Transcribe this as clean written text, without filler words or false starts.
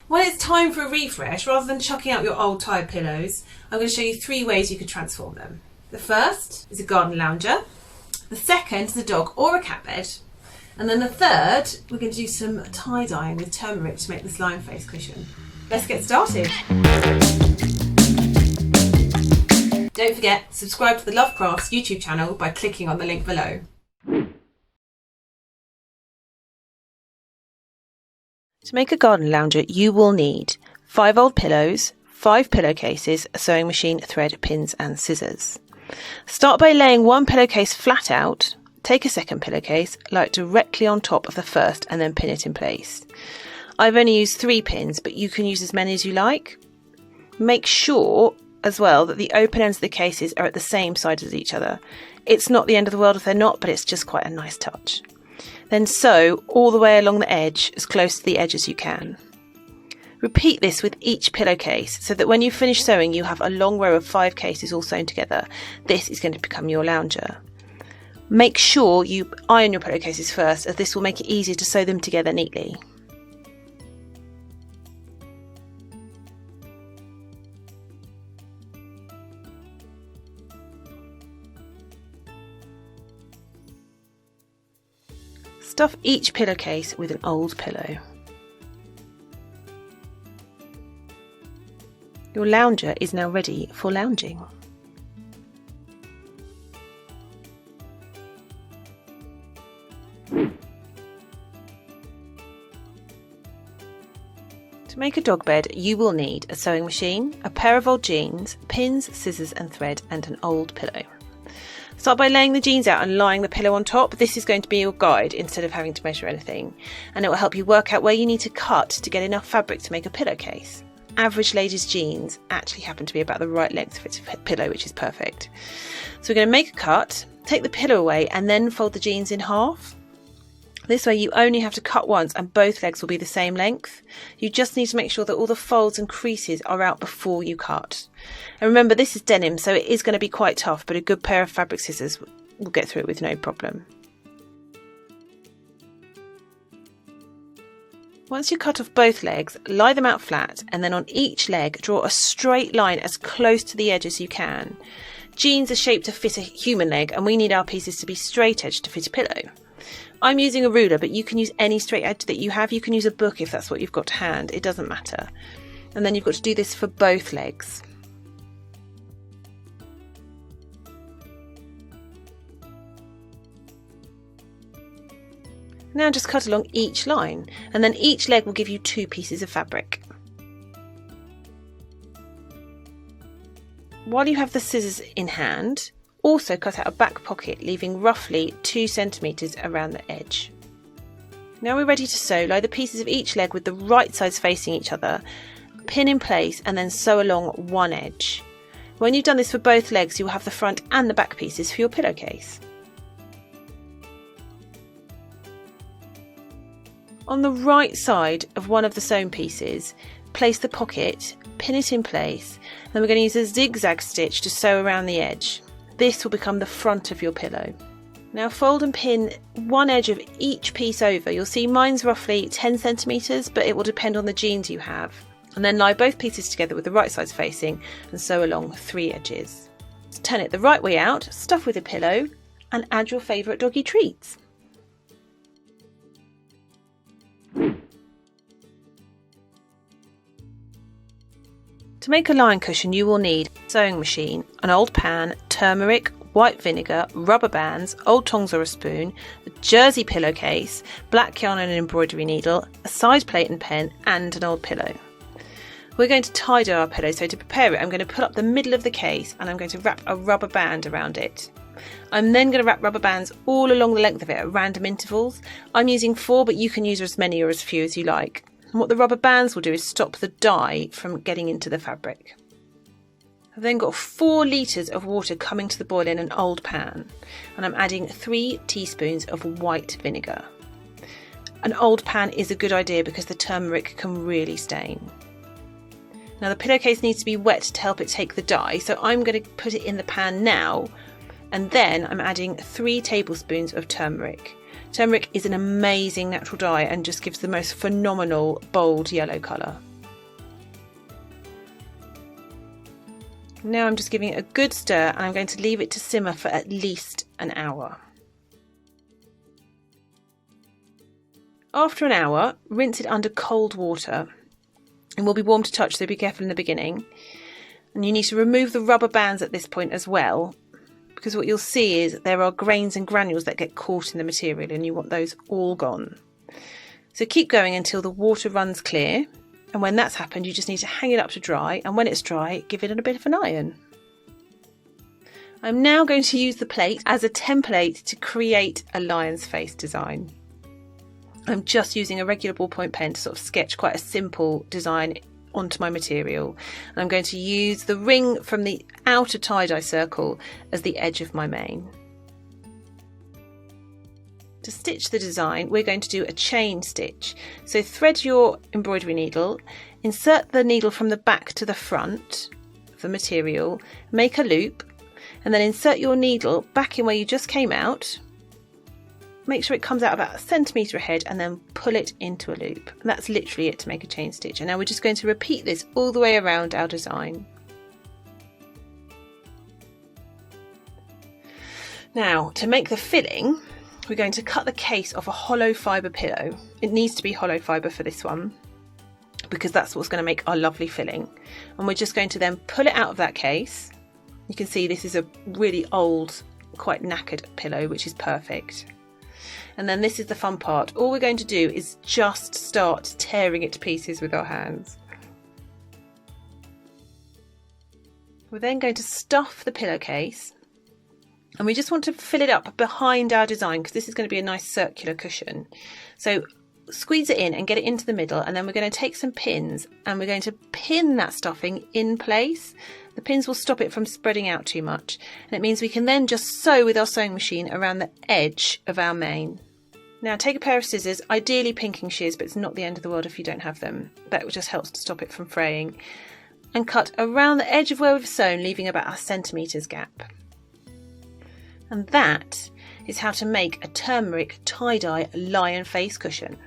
When it's time for a refresh, rather than chucking out your old tired pillows, I'm going to show you 3 ways you can transform them. The first is a garden lounger. The second is a dog or a cat bed. And then the third, we're going to do some tie-dyeing with turmeric to make this lion face cushion. Let's get started. Don't forget, subscribe to the Lovecrafts YouTube channel by clicking on the link below. To make a garden lounger, you will need 5 old pillows, 5 pillowcases, a sewing machine, thread, pins and scissors. Start by laying one pillowcase flat out, take a second pillowcase, lie it directly on top of the first and then pin it in place. I've only used 3 pins, but you can use as many as you like. Make sure as well that the open ends of the cases are at the same side as each other. It's not the end of the world if they're not, but it's just quite a nice touch. Then sew all the way along the edge, as close to the edge as you can. Repeat this with each pillowcase so that when you finish sewing you have a long row of 5 cases all sewn together. This is going to become your lounger. Make sure you iron your pillowcases first, as this will make it easier to sew them together neatly. Stuff each pillowcase with an old pillow. Your lounger is now ready for lounging. To make a dog bed, you will need a sewing machine, a pair of old jeans, pins, scissors and thread, and an old pillow. Start by laying the jeans out and lying the pillow on top. This is going to be your guide instead of having to measure anything, and it will help you work out where you need to cut to get enough fabric to make a pillowcase. Average ladies' jeans actually happen to be about the right length for its pillow, which is perfect. So we're going to make a cut, take the pillow away and then fold the jeans in half. This way you only have to cut once and both legs will be the same length. You just need to make sure that all the folds and creases are out before you cut. And remember, this is denim, so it is going to be quite tough, but a good pair of fabric scissors will get through it with no problem. Once you cut off both legs, lie them out flat, and then on each leg draw a straight line as close to the edge as you can. Jeans are shaped to fit a human leg, and we need our pieces to be straight edged to fit a pillow. I'm using a ruler, but you can use any straight edge that you have. You can use a book if that's what you've got to hand. It doesn't matter. And then you've got to do this for both legs. Now just cut along each line, and then each leg will give you 2 pieces of fabric. While you have the scissors in hand, also cut out a back pocket, leaving roughly 2 centimetres around the edge. Now we're ready to sew. Lie the pieces of each leg with the right sides facing each other, pin in place and then sew along one edge. When you've done this for both legs, you'll have the front and the back pieces for your pillowcase. On the right side of one of the sewn pieces, place the pocket, pin it in place, then we're going to use a zigzag stitch to sew around the edge. This will become the front of your pillow. Now fold and pin one edge of each piece over. You'll see mine's roughly 10 centimetres, but it will depend on the jeans you have. And then lie both pieces together with the right sides facing and sew along 3 edges. So turn it the right way out, stuff with a pillow and add your favourite doggy treats. To make a lion cushion, you will need a sewing machine, an old pan, turmeric, white vinegar, rubber bands, old tongs or a spoon, a jersey pillowcase, black yarn and an embroidery needle, a side plate and pen, and an old pillow. We're going to tie-dye our pillow, so to prepare it I'm going to pull up the middle of the case and I'm going to wrap a rubber band around it. I'm then going to wrap rubber bands all along the length of it at random intervals. I'm using 4, but you can use as many or as few as you like. And what the rubber bands will do is stop the dye from getting into the fabric. I've then got 4 litres of water coming to the boil in an old pan, and I'm adding 3 teaspoons of white vinegar. An old pan is a good idea because the turmeric can really stain. Now the pillowcase needs to be wet to help it take the dye, so I'm going to put it in the pan now, and then I'm adding 3 tablespoons of turmeric. Turmeric is an amazing natural dye and just gives the most phenomenal bold yellow colour. Now I'm just giving it a good stir and I'm going to leave it to simmer for at least an hour. After an hour, rinse it under cold water. It will be warm to touch, so be careful in the beginning. And you need to remove the rubber bands at this point as well, because what you'll see is there are grains and granules that get caught in the material and you want those all gone. So keep going until the water runs clear, and when that's happened you just need to hang it up to dry, and when it's dry give it a bit of an iron. I'm now going to use the plate as a template to create a lion's face design. I'm just using a regular ballpoint pen to sort of sketch quite a simple design onto my material, and I'm going to use the ring from the outer tie-dye circle as the edge of my mane. To stitch the design, we're going to do a chain stitch. So thread your embroidery needle, insert the needle from the back to the front of the material, make a loop, and then insert your needle back in where you just came out. Make sure it comes out about 1 centimetre ahead and then pull it into a loop. And that's literally it to make a chain stitch. And now we're just going to repeat this all the way around our design. Now, to make the filling, we're going to cut the case off a hollow fibre pillow. It needs to be hollow fibre for this one, because that's what's going to make our lovely filling. And we're just going to then pull it out of that case. You can see this is a really old, quite knackered pillow, which is perfect. And then this is the fun part. All we're going to do is just start tearing it to pieces with our hands. We're then going to stuff the pillowcase, and we just want to fill it up behind our design because this is going to be a nice circular cushion. So squeeze it in and get it into the middle, and then we're going to take some pins and we're going to pin that stuffing in place. The pins will stop it from spreading out too much, and it means we can then just sew with our sewing machine around the edge of our mane. Now take a pair of scissors, ideally pinking shears, but it's not the end of the world if you don't have them. That just helps to stop it from fraying. And cut around the edge of where we've sewn, leaving about 1 centimetre gap. And that is how to make a turmeric tie-dye lion face cushion.